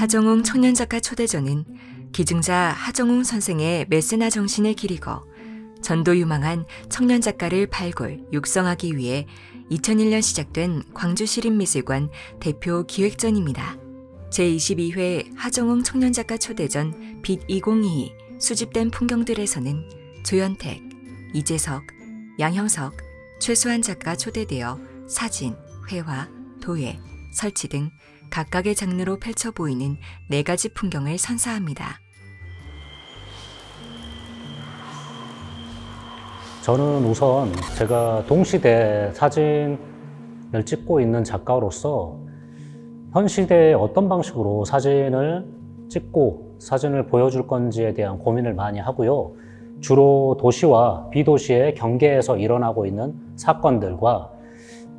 하정웅 청년작가 초대전은 기증자 하정웅 선생의 메세나 정신을 기리고 전도유망한 청년작가를 발굴, 육성하기 위해 2001년 시작된 광주시립미술관 대표 기획전입니다. 제22회 하정웅 청년작가 초대전 빛 2022 수집된 풍경들에서는 조연택, 이재석, 양형석, 최수환 작가 초대되어 사진, 회화, 도예, 설치 등 각각의 장르로 펼쳐 보이는 4가지 풍경을 선사합니다. 저는 우선 제가 동시대 사진을 찍고 있는 작가로서 현 시대에 어떤 방식으로 사진을 찍고 사진을 보여줄 건지에 대한 고민을 많이 하고요. 주로 도시와 비도시의 경계에서 일어나고 있는 사건들과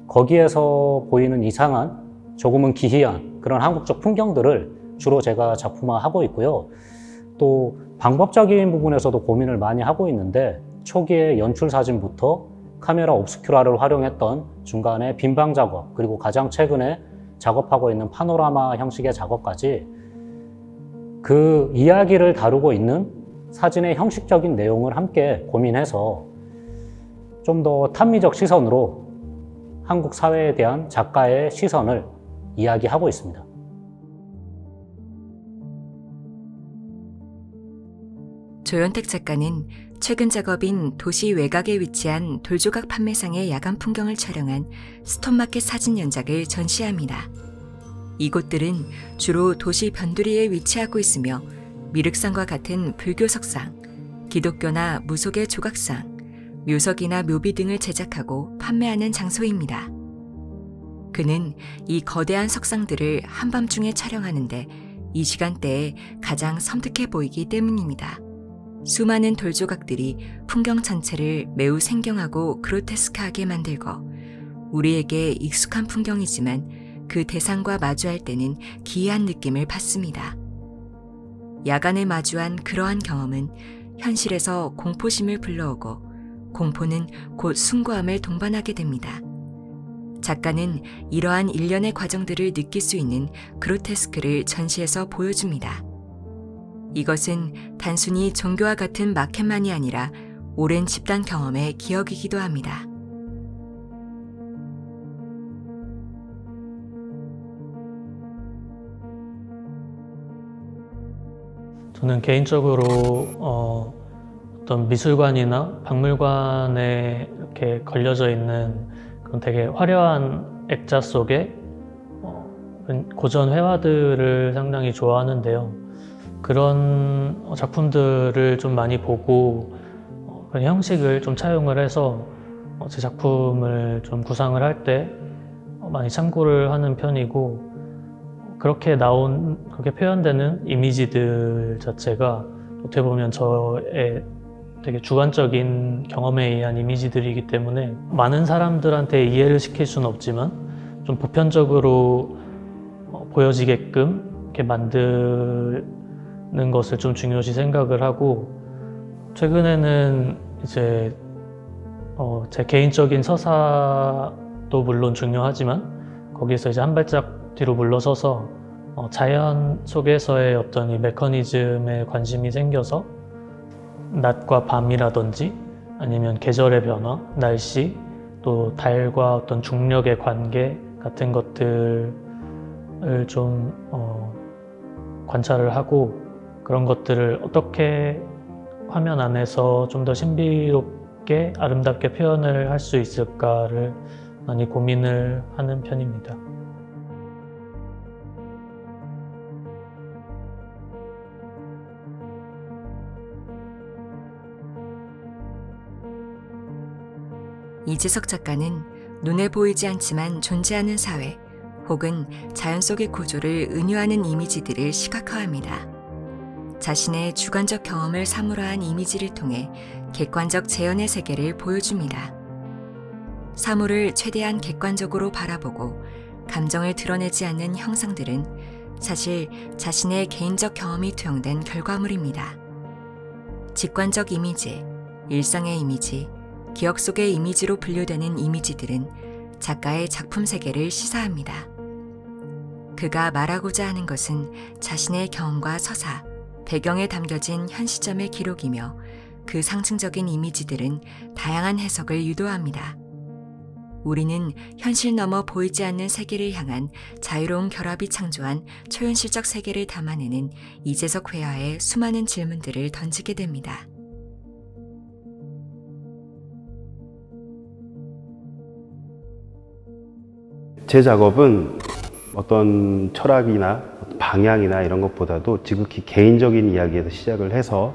거기에서 보이는 이상한 조금은 기이한 그런 한국적 풍경들을 주로 제가 작품화하고 있고요. 또 방법적인 부분에서도 고민을 많이 하고 있는데 초기에 연출 사진부터 카메라 옵스큐라를 활용했던 중간에 빈방 작업, 그리고 가장 최근에 작업하고 있는 파노라마 형식의 작업까지 그 이야기를 다루고 있는 사진의 형식적인 내용을 함께 고민해서 좀 더 탐미적 시선으로 한국 사회에 대한 작가의 시선을 이야기하고 있습니다. 조연택 작가는 최근 작업인 도시 외곽에 위치한 돌조각 판매상의 야간 풍경을 촬영한 스톤마켓 사진 연작을 전시합니다. 이곳들은 주로 도시 변두리에 위치하고 있으며 미륵상과 같은 불교 석상, 기독교나 무속의 조각상, 묘석이나 묘비 등을 제작하고 판매하는 장소입니다. 그는 이 거대한 석상들을 한밤중에 촬영하는데 이 시간대에 가장 섬뜩해 보이기 때문입니다. 수많은 돌조각들이 풍경 전체를 매우 생경하고 그로테스크하게 만들고 우리에게 익숙한 풍경이지만 그 대상과 마주할 때는 기이한 느낌을 받습니다. 야간에 마주한 그러한 경험은 현실에서 공포심을 불러오고 공포는 곧 숭고함을 동반하게 됩니다. 작가는 이러한 일련의 과정들을 느낄 수 있는 그로테스크를 전시에서 보여줍니다. 이것은 단순히 종교와 같은 마켓만이 아니라 오랜 집단 경험의 기억이기도 합니다. 저는 개인적으로 어떤 미술관이나 박물관에 이렇게 걸려져 있는 그런 되게 화려한 액자 속에 고전 회화들을 상당히 좋아하는데요. 그런 작품들을 좀 많이 보고 그런 형식을 좀 차용을 해서 제 작품을 좀 구상을 할 때 많이 참고를 하는 편이고, 그렇게 표현되는 이미지들 자체가 어떻게 보면 저의 되게 주관적인 경험에 의한 이미지들이기 때문에 많은 사람들한테 이해를 시킬 수는 없지만 좀 보편적으로 보여지게끔 이렇게 만드는 것을 좀 중요시 생각을 하고, 최근에는 이제 제 개인적인 서사도 물론 중요하지만 거기서 이제 한 발짝 뒤로 물러서서 자연 속에서의 어떤 이 메커니즘에 관심이 생겨서 낮과 밤이라든지 아니면 계절의 변화, 날씨, 또 달과 어떤 중력의 관계 같은 것들을 좀 관찰을 하고, 그런 것들을 어떻게 화면 안에서 좀 더 신비롭게 아름답게 표현을 할 수 있을까를 많이 고민을 하는 편입니다. 이재석 작가는 눈에 보이지 않지만 존재하는 사회 혹은 자연 속의 구조를 은유하는 이미지들을 시각화합니다. 자신의 주관적 경험을 사물화한 이미지를 통해 객관적 재현의 세계를 보여줍니다. 사물을 최대한 객관적으로 바라보고 감정을 드러내지 않는 형상들은 사실 자신의 개인적 경험이 투영된 결과물입니다. 직관적 이미지, 일상의 이미지, 기억 속의 이미지로 분류되는 이미지들은 작가의 작품 세계를 시사합니다. 그가 말하고자 하는 것은 자신의 경험과 서사, 배경에 담겨진 현 시점의 기록이며 그 상징적인 이미지들은 다양한 해석을 유도합니다. 우리는 현실 너머 보이지 않는 세계를 향한 자유로운 결합이 창조한 초현실적 세계를 담아내는 이재석 회화에 수많은 질문들을 던지게 됩니다. 제 작업은 어떤 철학이나 방향이나 이런 것보다도 지극히 개인적인 이야기에서 시작을 해서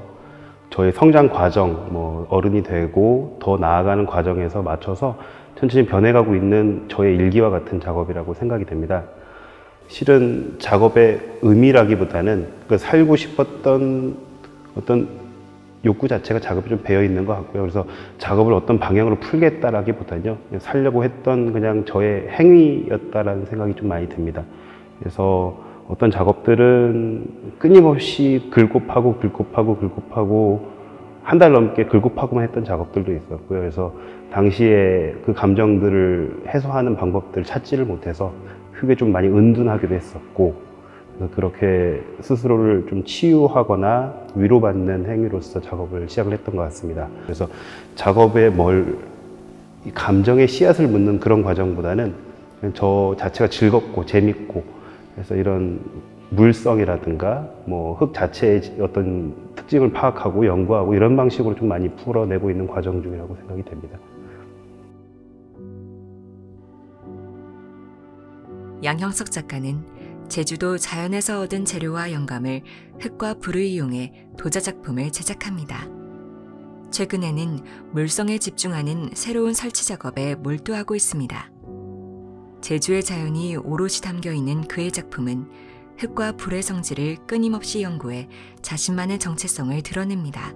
저의 성장 과정, 어른이 되고 더 나아가는 과정에서 맞춰서 천천히 변해가고 있는 저의 일기와 같은 작업이라고 생각이 됩니다. 실은 작업의 의미라기보다는 그 살고 싶었던 어떤 욕구 자체가 작업에 좀 배어 있는 것 같고요. 그래서 작업을 어떤 방향으로 풀겠다라기보다는요, 살려고 했던 그냥 저의 행위였다라는 생각이 좀 많이 듭니다. 그래서 어떤 작업들은 끊임없이 긁고 파고 한 달 넘게 긁고 파고만 했던 작업들도 있었고요. 그래서 당시에 그 감정들을 해소하는 방법들을 찾지를 못해서 그게 좀 많이 은둔하기도 했었고, 그렇게 스스로를 좀 치유하거나 위로받는 행위로서 작업을 시작을 했던 것 같습니다. 그래서 작업에 감정의 씨앗을 묻는 그런 과정보다는 저 자체가 즐겁고 재밌고, 그래서 이런 물성이라든가 흙 자체의 어떤 특징을 파악하고 연구하고 이런 방식으로 좀 많이 풀어내고 있는 과정 중이라고 생각이 됩니다. 양형석 작가는 제주도 자연에서 얻은 재료와 영감을 흙과 불을 이용해 도자 작품을 제작합니다. 최근에는 물성에 집중하는 새로운 설치 작업에 몰두하고 있습니다. 제주의 자연이 오롯이 담겨 있는 그의 작품은 흙과 불의 성질을 끊임없이 연구해 자신만의 정체성을 드러냅니다.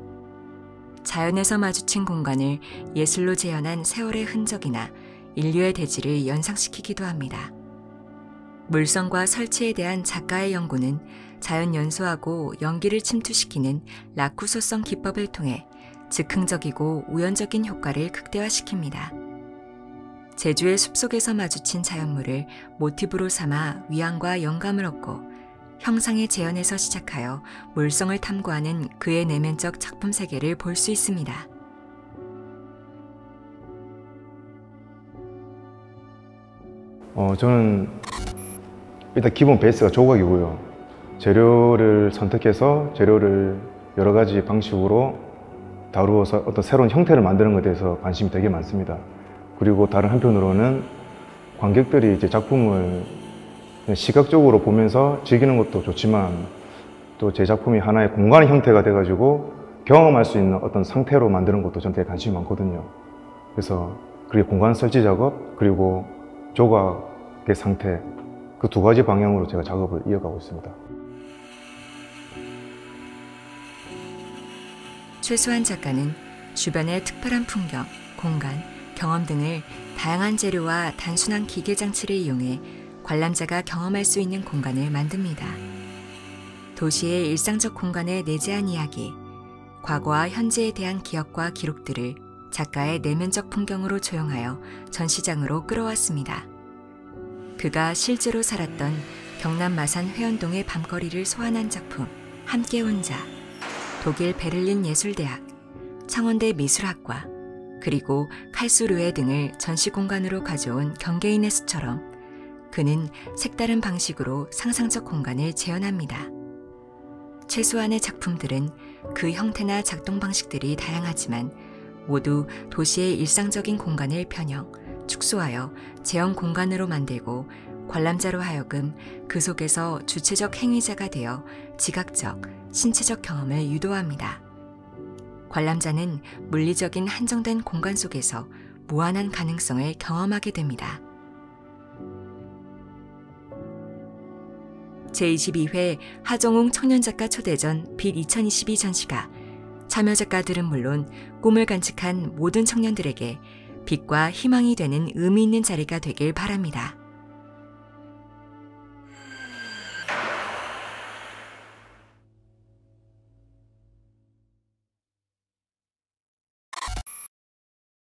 자연에서 마주친 공간을 예술로 재현한 세월의 흔적이나 인류의 대지를 연상시키기도 합니다. 물성과 설치에 대한 작가의 연구는 자연 연소하고 연기를 침투시키는 라쿠소성 기법을 통해 즉흥적이고 우연적인 효과를 극대화시킵니다. 제주의 숲속에서 마주친 자연물을 모티브로 삼아 위안과 영감을 얻고 형상의 재현에서 시작하여 물성을 탐구하는 그의 내면적 작품 세계를 볼 수 있습니다. 저는 일단 기본 베이스가 조각이고요. 재료를 선택해서 재료를 여러 가지 방식으로 다루어서 어떤 새로운 형태를 만드는 것에 대해서 관심이 되게 많습니다. 그리고 다른 한편으로는 관객들이 이제 작품을 시각적으로 보면서 즐기는 것도 좋지만 또 제 작품이 하나의 공간의 형태가 돼가지고 경험할 수 있는 어떤 상태로 만드는 것도 저는 되게 관심이 많거든요. 그래서 그게 공간 설치 작업 그리고 조각의 상태, 그 두 가지 방향으로 제가 작업을 이어가고 있습니다. 최수환 작가는 주변의 특별한 풍경, 공간, 경험 등을 다양한 재료와 단순한 기계 장치를 이용해 관람자가 경험할 수 있는 공간을 만듭니다. 도시의 일상적 공간에 내재한 이야기, 과거와 현재에 대한 기억과 기록들을 작가의 내면적 풍경으로 조형하여 전시장으로 끌어왔습니다. 그가 실제로 살았던 경남 마산 회원동의 밤거리를 소환한 작품 함께 혼자, 독일 베를린 예술대학, 창원대 미술학과, 그리고 칼수르회 등을 전시 공간으로 가져온 경계인의 수처럼 그는 색다른 방식으로 상상적 공간을 재현합니다. 최수환의 작품들은 그 형태나 작동 방식들이 다양하지만 모두 도시의 일상적인 공간을 편형, 축소하여 재현 공간으로 만들고 관람자로 하여금 그 속에서 주체적 행위자가 되어 지각적, 신체적 경험을 유도합니다. 관람자는 물리적인 한정된 공간 속에서 무한한 가능성을 경험하게 됩니다. 제22회 하정웅 청년작가 초대전 빛 2022 전시가 참여 작가들은 물론 꿈을 간직한 모든 청년들에게 빛과 희망이 되는 의미 있는 자리가 되길 바랍니다.